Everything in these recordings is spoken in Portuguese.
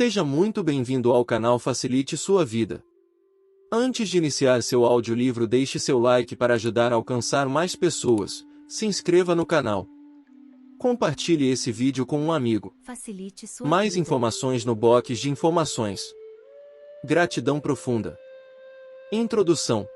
Seja muito bem-vindo ao canal Facilite Sua Vida. Antes de iniciar seu audiolivro, deixe seu like para ajudar a alcançar mais pessoas. Se inscreva no canal. Compartilhe esse vídeo com um amigo. Facilite sua Mais vida. informações no box de informações. Gratidão profunda. Introdução.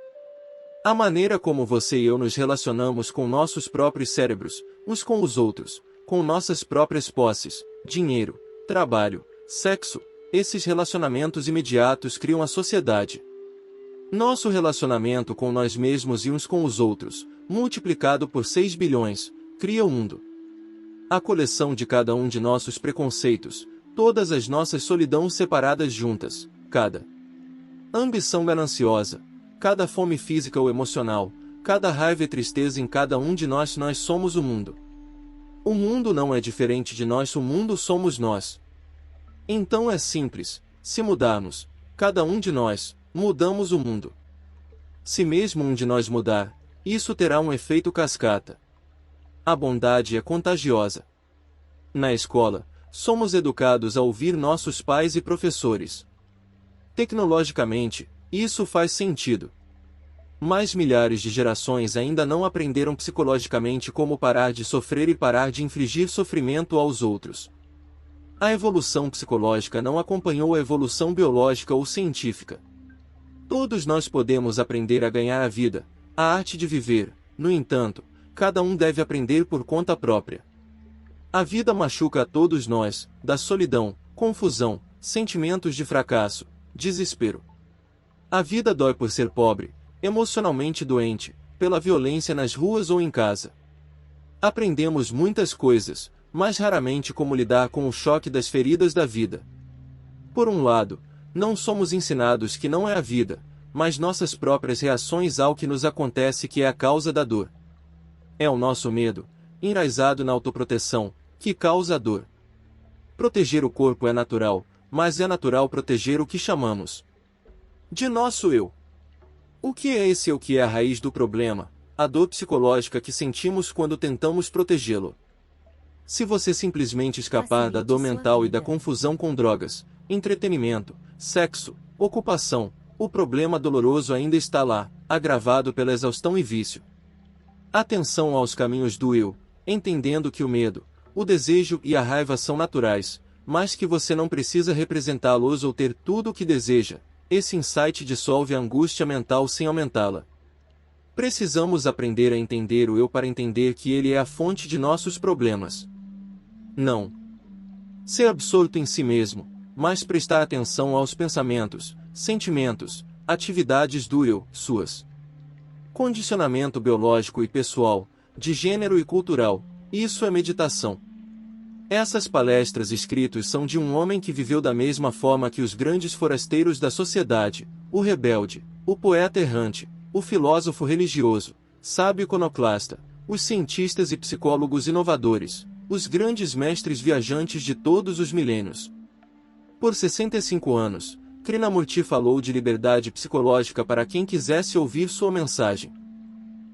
A maneira como você e eu nos relacionamos com nossos próprios cérebros, uns com os outros, com nossas próprias posses, dinheiro, trabalho, sexo, esses relacionamentos imediatos criam a sociedade. Nosso relacionamento com nós mesmos e uns com os outros, multiplicado por 6 bilhões, cria o mundo. A coleção de cada um de nossos preconceitos, todas as nossas solidões separadas juntas, cada ambição gananciosa, cada fome física ou emocional, cada raiva e tristeza em cada um de nós somos o mundo. O mundo não é diferente de nós, o mundo somos nós. Então é simples, se mudarmos, cada um de nós, mudamos o mundo. Se mesmo um de nós mudar, isso terá um efeito cascata. A bondade é contagiosa. Na escola, somos educados a ouvir nossos pais e professores. Tecnologicamente, isso faz sentido. Mas milhares de gerações ainda não aprenderam psicologicamente como parar de sofrer e parar de infligir sofrimento aos outros. A evolução psicológica não acompanhou a evolução biológica ou científica. Todos nós podemos aprender a ganhar a vida, a arte de viver, no entanto, cada um deve aprender por conta própria. A vida machuca a todos nós, da solidão, confusão, sentimentos de fracasso, desespero. A vida dói por ser pobre, emocionalmente doente, pela violência nas ruas ou em casa. Aprendemos muitas coisas, mas raramente como lidar com o choque das feridas da vida. Por um lado, não somos ensinados que não é a vida, mas nossas próprias reações ao que nos acontece que é a causa da dor. É o nosso medo, enraizado na autoproteção, que causa a dor. Proteger o corpo é natural, mas é natural proteger o que chamamos de nosso eu. O que é esse eu que é a raiz do problema, a dor psicológica que sentimos quando tentamos protegê-lo? Se você simplesmente escapar da dor mental e da confusão com drogas, entretenimento, sexo, ocupação, o problema doloroso ainda está lá, agravado pela exaustão e vício. Atenção aos caminhos do eu, entendendo que o medo, o desejo e a raiva são naturais, mas que você não precisa representá-los ou ter tudo o que deseja. Esse insight dissolve a angústia mental sem aumentá-la. Precisamos aprender a entender o eu para entender que ele é a fonte de nossos problemas. Não ser absorto em si mesmo, mas prestar atenção aos pensamentos, sentimentos, atividades do eu, suas. Condicionamento biológico e pessoal, de gênero e cultural, isso é meditação. Essas palestras escritas são de um homem que viveu da mesma forma que os grandes forasteiros da sociedade, o rebelde, o poeta errante, o filósofo religioso, sábio iconoclasta, os cientistas e psicólogos inovadores, os grandes mestres viajantes de todos os milênios. Por 65 anos, Krishnamurti falou de liberdade psicológica para quem quisesse ouvir sua mensagem.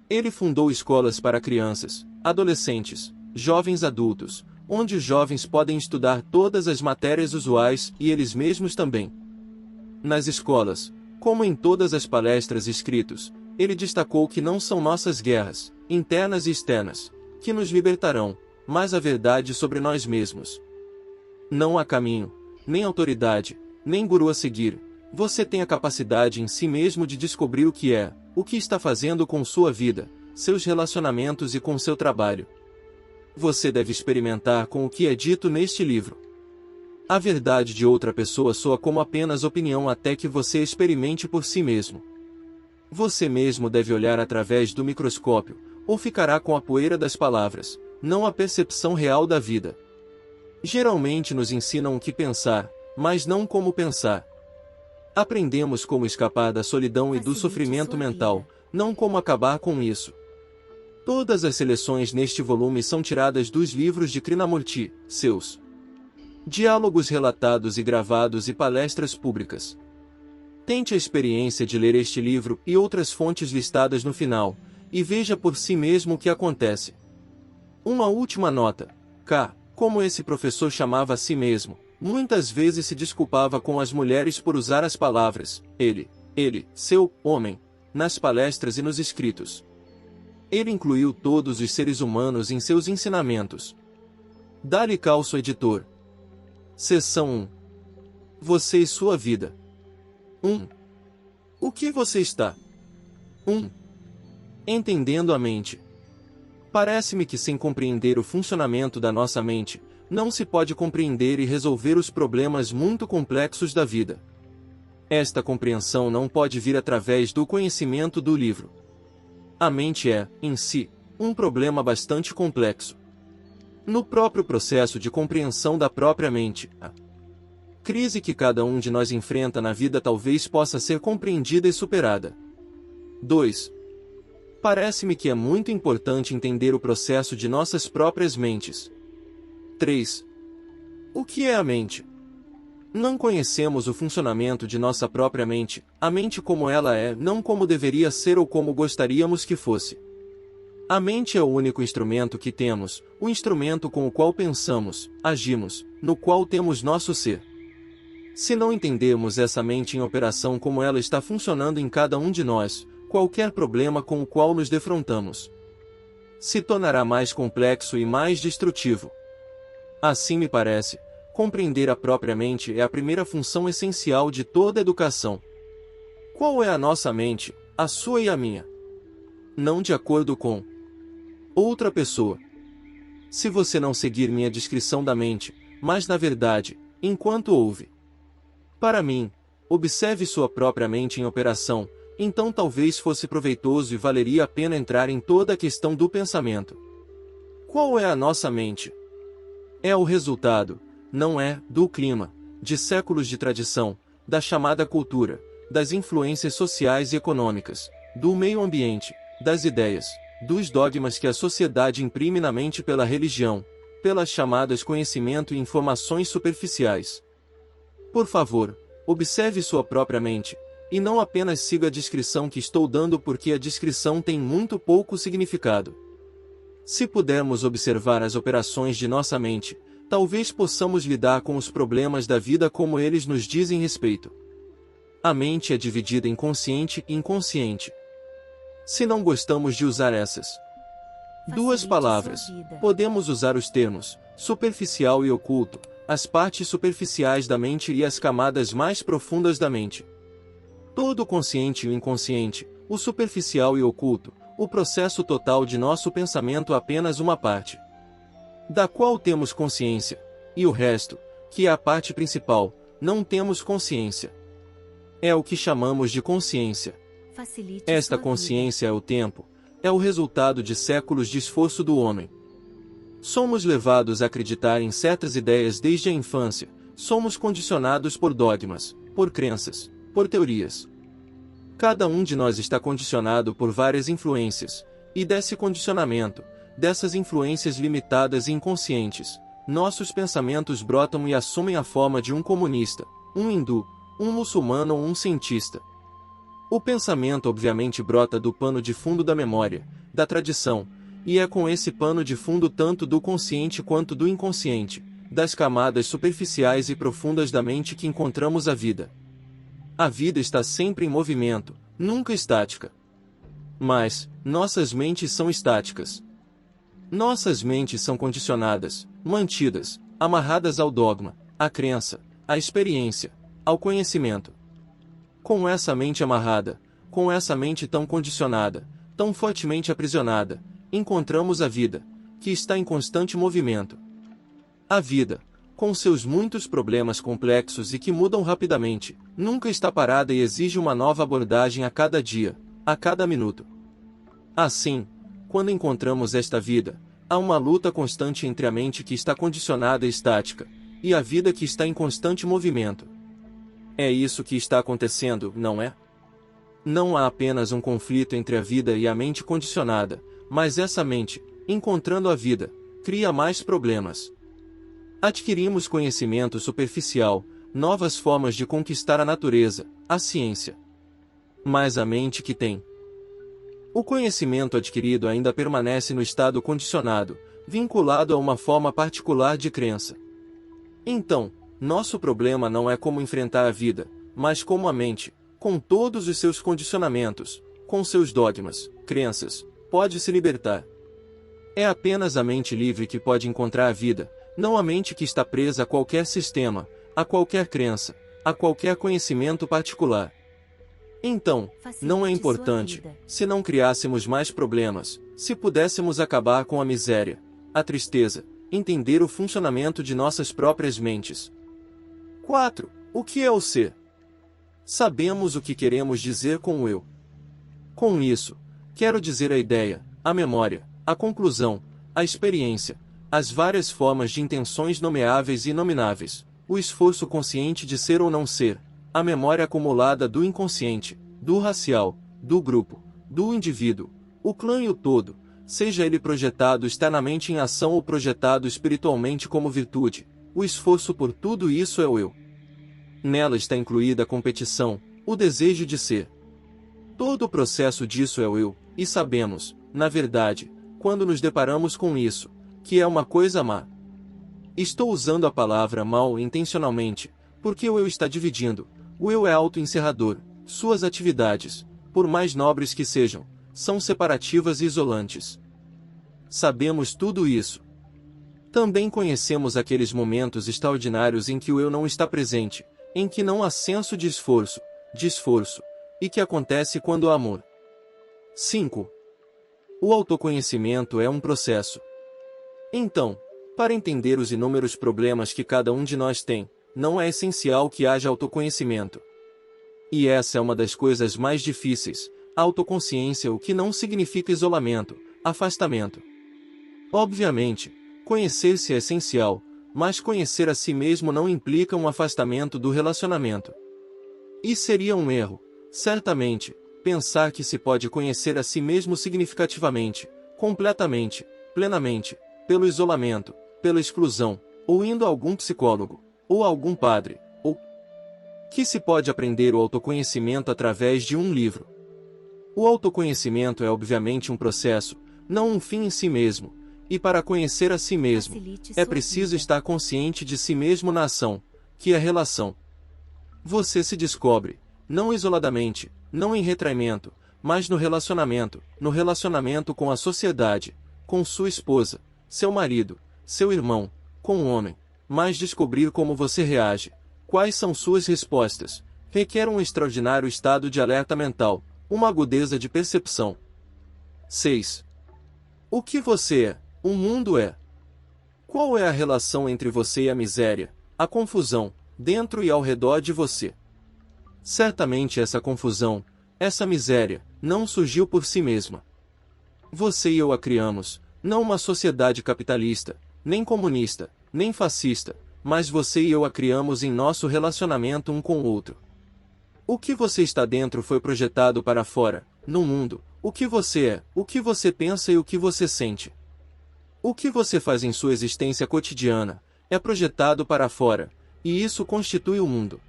Ele fundou escolas para crianças, adolescentes, jovens adultos, onde os jovens podem estudar todas as matérias usuais e eles mesmos também. Nas escolas, como em todas as palestras escritas, ele destacou que não são nossas guerras, internas e externas, que nos libertarão, mas a verdade sobre nós mesmos. Não há caminho, nem autoridade, nem guru a seguir. Você tem a capacidade em si mesmo de descobrir o que é, o que está fazendo com sua vida, seus relacionamentos e com seu trabalho. Você deve experimentar com o que é dito neste livro. A verdade de outra pessoa soa como apenas opinião até que você experimente por si mesmo. Você mesmo deve olhar através do microscópio, ou ficará com a poeira das palavras, não a percepção real da vida. Geralmente nos ensinam o que pensar, mas não como pensar. Aprendemos como escapar da solidão e do sofrimento mental, não como acabar com isso. Todas as seleções neste volume são tiradas dos livros de Krishnamurti, seus diálogos relatados e gravados e palestras públicas. Tente a experiência de ler este livro e outras fontes listadas no final, e veja por si mesmo o que acontece. Uma última nota. Como esse professor chamava a si mesmo, Muitas vezes se desculpava com as mulheres por usar as palavras ele, seu, homem, nas palestras e nos escritos. Ele incluiu todos os seres humanos em seus ensinamentos. Dali Calço Editor. Seção 1. Você e sua vida. 1. O que você está? 1. Entendendo a mente. Parece-me que sem compreender o funcionamento da nossa mente, não se pode compreender e resolver os problemas muito complexos da vida. Esta compreensão não pode vir através do conhecimento do livro. A mente é, em si, um problema bastante complexo. No próprio processo de compreensão da própria mente, a crise que cada um de nós enfrenta na vida talvez possa ser compreendida e superada. 2. Parece-me que é muito importante entender o processo de nossas próprias mentes. 3. O que é a mente? Não conhecemos o funcionamento de nossa própria mente, a mente como ela é, não como deveria ser ou como gostaríamos que fosse. A mente é o único instrumento que temos, o instrumento com o qual pensamos, agimos, no qual temos nosso ser. Se não entendermos essa mente em operação como ela está funcionando em cada um de nós, qualquer problema com o qual nos defrontamos se tornará mais complexo e mais destrutivo. Assim me parece, compreender a própria mente é a primeira função essencial de toda educação. Qual é a nossa mente, a sua e a minha? Não de acordo com outra pessoa. Se você não seguir minha descrição da mente, mas na verdade, enquanto ouve para mim, observe sua própria mente em operação, então talvez fosse proveitoso e valeria a pena entrar em toda a questão do pensamento. Qual é a nossa mente? É o resultado, não é, do clima, de séculos de tradição, da chamada cultura, das influências sociais e econômicas, do meio ambiente, das ideias, dos dogmas que a sociedade imprime na mente pela religião, pelas chamadas conhecimento e informações superficiais. Por favor, observe sua própria mente, e não apenas siga a descrição que estou dando porque a descrição tem muito pouco significado. Se pudermos observar as operações de nossa mente, talvez possamos lidar com os problemas da vida como eles nos dizem respeito. A mente é dividida em consciente e inconsciente. Se não gostamos de usar essas duas palavras, podemos usar os termos superficial e oculto, as partes superficiais da mente e as camadas mais profundas da mente. Todo o consciente e o inconsciente, o superficial e oculto, o processo total de nosso pensamento apenas uma parte, da qual temos consciência, e o resto, que é a parte principal, não temos consciência. É o que chamamos de consciência. Esta consciência é o tempo, é o resultado de séculos de esforço do homem. Somos levados a acreditar em certas ideias desde a infância, somos condicionados por dogmas, por crenças, por teorias. Cada um de nós está condicionado por várias influências, e desse condicionamento, dessas influências limitadas e inconscientes, nossos pensamentos brotam e assumem a forma de um comunista, um hindu, um muçulmano ou um cientista. O pensamento obviamente brota do pano de fundo da memória, da tradição, e é com esse pano de fundo tanto do consciente quanto do inconsciente, das camadas superficiais e profundas da mente que encontramos a vida. A vida está sempre em movimento, nunca estática. Mas, nossas mentes são estáticas. Nossas mentes são condicionadas, mantidas, amarradas ao dogma, à crença, à experiência, ao conhecimento. Com essa mente amarrada, com essa mente tão condicionada, tão fortemente aprisionada, encontramos a vida, que está em constante movimento. A vida, com seus muitos problemas complexos e que mudam rapidamente, nunca está parada e exige uma nova abordagem a cada dia, a cada minuto. Assim, quando encontramos esta vida, há uma luta constante entre a mente que está condicionada e estática, e a vida que está em constante movimento. É isso que está acontecendo, não é? Não há apenas um conflito entre a vida e a mente condicionada, mas essa mente, encontrando a vida, cria mais problemas. Adquirimos conhecimento superficial, novas formas de conquistar a natureza, a ciência. Mas a mente que tem o conhecimento adquirido ainda permanece no estado condicionado, vinculado a uma forma particular de crença. Então, Nosso problema não é como enfrentar a vida, mas como a mente, com todos os seus condicionamentos, com seus dogmas, crenças, pode se libertar. É apenas a mente livre que pode encontrar a vida, não a mente que está presa a qualquer sistema, a qualquer crença, a qualquer conhecimento particular. Então, não é importante, se não criássemos mais problemas, se pudéssemos acabar com a miséria, a tristeza, entender o funcionamento de nossas próprias mentes. 4. O que é o ser? Sabemos o que queremos dizer com o eu. Com isso, quero dizer a ideia, a memória, a conclusão, a experiência, as várias formas de intenções nomeáveis e inomináveis, o esforço consciente de ser ou não ser, a memória acumulada do inconsciente, do racial, do grupo, do indivíduo, o clã e o todo, seja ele projetado externamente em ação ou projetado espiritualmente como virtude, o esforço por tudo isso é o eu. Nela está incluída a competição, o desejo de ser. Todo o processo disso é o eu, e sabemos, na verdade, quando nos deparamos com isso, que é uma coisa má. Estou usando a palavra mal intencionalmente, porque o eu está dividindo, o eu é auto-encerrador, suas atividades, por mais nobres que sejam, são separativas e isolantes. Sabemos tudo isso. Também conhecemos aqueles momentos extraordinários em que o eu não está presente, em que não há senso de esforço, e que acontece quando há amor. 5. O autoconhecimento é um processo. Então, para entender os inúmeros problemas que cada um de nós tem, não é essencial que haja autoconhecimento. E essa é uma das coisas mais difíceis, a autoconsciência, o que não significa isolamento, afastamento. Obviamente, conhecer-se é essencial, mas conhecer a si mesmo não implica um afastamento do relacionamento. E seria um erro, certamente, pensar que se pode conhecer a si mesmo significativamente, completamente, plenamente, pelo isolamento, pela exclusão, ou indo a algum psicólogo, ou a algum padre, ou que se pode aprender o autoconhecimento através de um livro. O autoconhecimento é obviamente um processo, não um fim em si mesmo, e para conhecer a si mesmo, é preciso estar consciente de si mesmo na ação, que é relação. Você se descobre, não isoladamente, não em retraimento, mas no relacionamento com a sociedade, com sua esposa, seu marido, seu irmão, com o homem, mas descobrir como você reage, quais são suas respostas, requer um extraordinário estado de alerta mental, uma agudeza de percepção. 6. O que você é, o mundo é. Qual é a relação entre você e a miséria, a confusão, dentro e ao redor de você? Certamente essa confusão, essa miséria, não surgiu por si mesma. Você e eu a criamos, não uma sociedade capitalista, nem comunista, nem fascista, mas você e eu a criamos em nosso relacionamento um com o outro. O que você está dentro foi projetado para fora, no mundo, o que você é, o que você pensa e o que você sente. O que você faz em sua existência cotidiana, é projetado para fora, e isso constitui o mundo.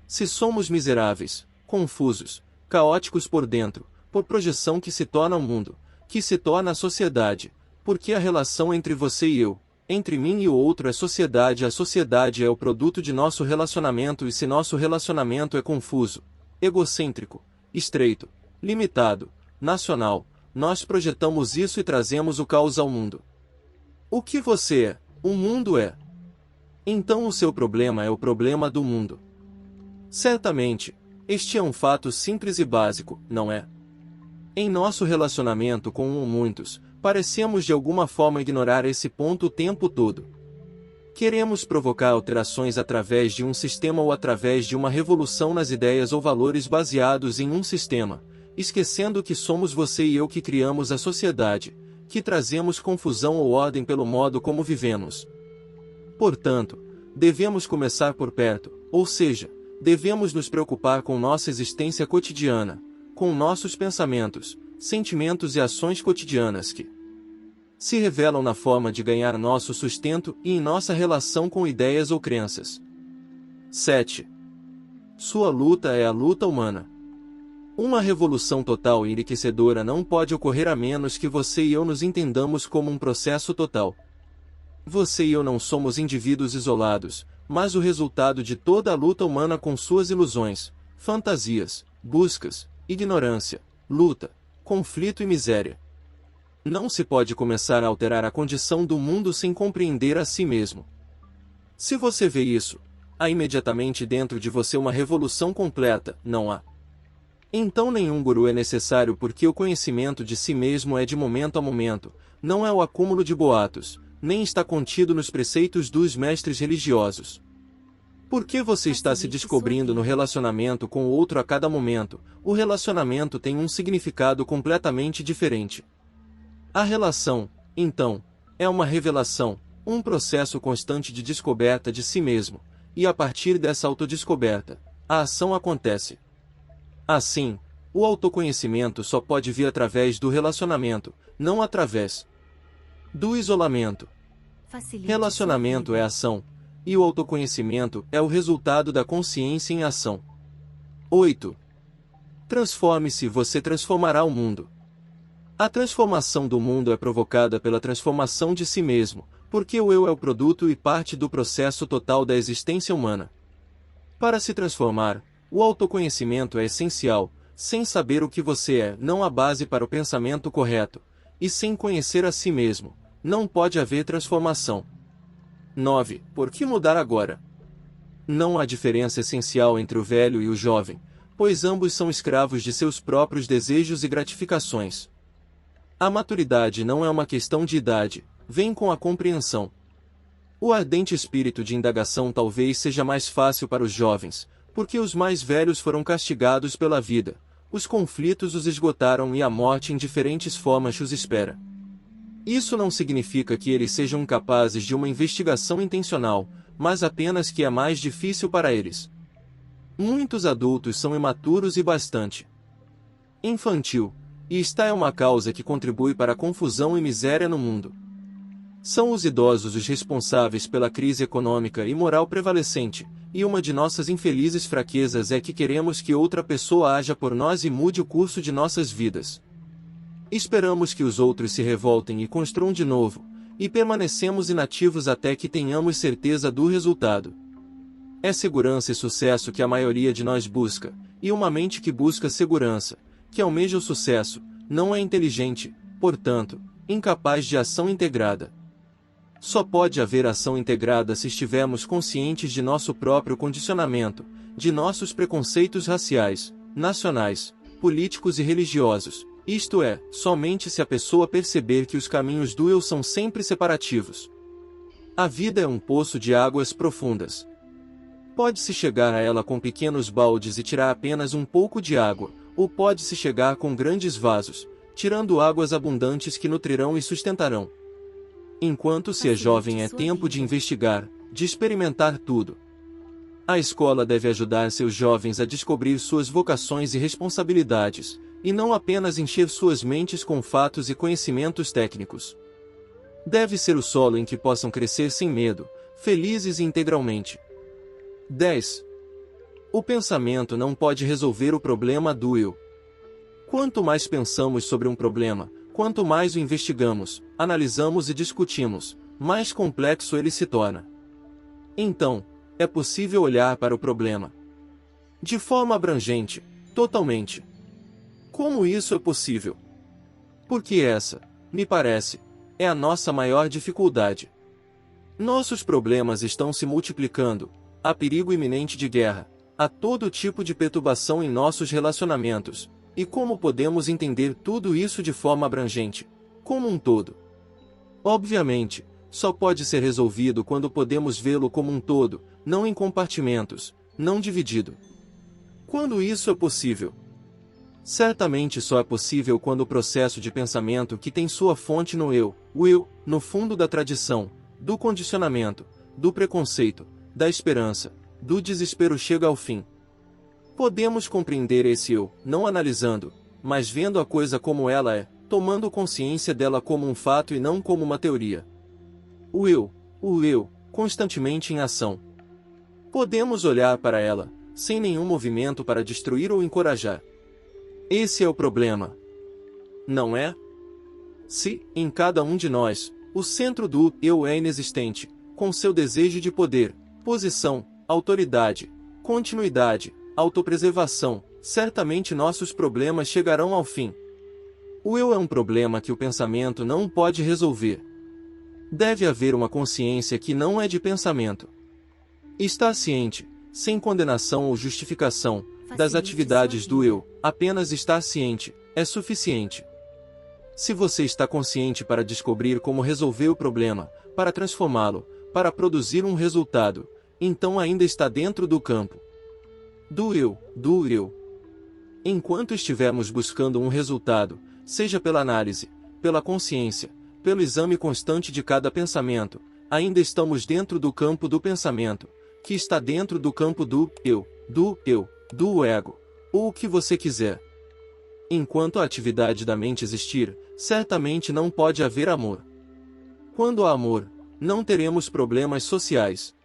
Se somos miseráveis, confusos, caóticos por dentro, por projeção que se torna o mundo, que se torna a sociedade, porque a relação entre você e eu, entre mim e o outro é sociedade, a sociedade é o produto de nosso relacionamento e se nosso relacionamento é confuso, egocêntrico, estreito, limitado, nacional, nós projetamos isso e trazemos o caos ao mundo. O que você é, o mundo é. Então o seu problema é o problema do mundo. Certamente, este é um fato simples e básico, não é? Em nosso relacionamento com um ou muitos, parecemos de alguma forma ignorar esse ponto o tempo todo. Queremos provocar alterações através de um sistema ou através de uma revolução nas ideias ou valores baseados em um sistema, esquecendo que somos você e eu que criamos a sociedade, que trazemos confusão ou ordem pelo modo como vivemos. Portanto, devemos começar por perto, ou seja, devemos nos preocupar com nossa existência cotidiana, com nossos pensamentos, sentimentos e ações cotidianas que se revelam na forma de ganhar nosso sustento e em nossa relação com ideias ou crenças. 7. Sua luta é a luta humana. Uma revolução total e enriquecedora não pode ocorrer a menos que você e eu nos entendamos como um processo total. Você e eu não somos indivíduos isolados, mas o resultado de toda a luta humana com suas ilusões, fantasias, buscas, ignorância, luta, conflito e miséria. Não se pode começar a alterar a condição do mundo sem compreender a si mesmo. Se você vê isso, há imediatamente dentro de você uma revolução completa, não há? Então nenhum guru é necessário porque o conhecimento de si mesmo é de momento a momento, não é o acúmulo de boatos, nem está contido nos preceitos dos mestres religiosos. Porque você está se descobrindo no relacionamento com o outro a cada momento, o relacionamento tem um significado completamente diferente. A relação, então, é uma revelação, um processo constante de descoberta de si mesmo, e a partir dessa autodescoberta, a ação acontece. Assim, o autoconhecimento só pode vir através do relacionamento, não através do isolamento. Relacionamento é ação, e o autoconhecimento é o resultado da consciência em ação. 8. Transforme-se e você transformará o mundo. A transformação do mundo é provocada pela transformação de si mesmo, porque o eu é o produto e parte do processo total da existência humana. Para se transformar, o autoconhecimento é essencial. Sem saber o que você é, não há base para o pensamento correto, e sem conhecer a si mesmo, não pode haver transformação. 9. Por que mudar agora? Não há diferença essencial entre o velho e o jovem, pois ambos são escravos de seus próprios desejos e gratificações. A maturidade não é uma questão de idade, vem com a compreensão. O ardente espírito de indagação talvez seja mais fácil para os jovens, porque os mais velhos foram castigados pela vida, os conflitos os esgotaram e a morte em diferentes formas os espera. Isso não significa que eles sejam incapazes de uma investigação intencional, mas apenas que é mais difícil para eles. Muitos adultos são imaturos e bastante infantil, e esta é uma causa que contribui para a confusão e miséria no mundo. São os idosos os responsáveis pela crise econômica e moral prevalecente, e uma de nossas infelizes fraquezas é que queremos que outra pessoa haja por nós e mude o curso de nossas vidas. Esperamos que os outros se revoltem e construam de novo, e permanecemos inativos até que tenhamos certeza do resultado. É segurança e sucesso que a maioria de nós busca, e uma mente que busca segurança, que almeja o sucesso, não é inteligente, portanto, incapaz de ação integrada. Só pode haver ação integrada se estivermos conscientes de nosso próprio condicionamento, de nossos preconceitos raciais, nacionais, políticos e religiosos, isto é, somente se a pessoa perceber que os caminhos do eu são sempre separativos. A vida é um poço de águas profundas. Pode-se chegar a ela com pequenos baldes e tirar apenas um pouco de água, ou pode-se chegar com grandes vasos, tirando águas abundantes que nutrirão e sustentarão. Enquanto se é jovem é tempo de investigar, de experimentar tudo. A escola deve ajudar seus jovens a descobrir suas vocações e responsabilidades, e não apenas encher suas mentes com fatos e conhecimentos técnicos. Deve ser o solo em que possam crescer sem medo, felizes e integralmente. 10. O pensamento não pode resolver o problema do eu. Quanto mais pensamos sobre um problema, quanto mais o investigamos, analisamos e discutimos, mais complexo ele se torna. Então, é possível olhar para o problema de forma abrangente, totalmente. Como isso é possível? Porque essa, me parece, é a nossa maior dificuldade. Nossos problemas estão se multiplicando, há perigo iminente de guerra, há todo tipo de perturbação em nossos relacionamentos. E como podemos entender tudo isso de forma abrangente, como um todo? Obviamente, só pode ser resolvido quando podemos vê-lo como um todo, não em compartimentos, não dividido. Quando isso é possível? Certamente só é possível quando o processo de pensamento que tem sua fonte no eu, o eu, no fundo da tradição, do condicionamento, do preconceito, da esperança, do desespero chega ao fim. Podemos compreender esse eu, não analisando, mas vendo a coisa como ela é, tomando consciência dela como um fato e não como uma teoria. O eu, constantemente em ação. Podemos olhar para ela, sem nenhum movimento para destruir ou encorajar. Esse é o problema. Não é? Se, em cada um de nós, o centro do eu é inexistente, com seu desejo de poder, posição, autoridade, continuidade, autopreservação, certamente nossos problemas chegarão ao fim. O eu é um problema que o pensamento não pode resolver. Deve haver uma consciência que não é de pensamento. Estar ciente, sem condenação ou justificação, das atividades do eu, apenas estar ciente, é suficiente. Se você está consciente para descobrir como resolver o problema, para transformá-lo, para produzir um resultado, então ainda está dentro do campo do eu. Enquanto estivermos buscando um resultado, seja pela análise, pela consciência, pelo exame constante de cada pensamento, ainda estamos dentro do campo do pensamento, que está dentro do campo do ego, ou o que você quiser. Enquanto a atividade da mente existir, certamente não pode haver amor. Quando há amor, não teremos problemas sociais.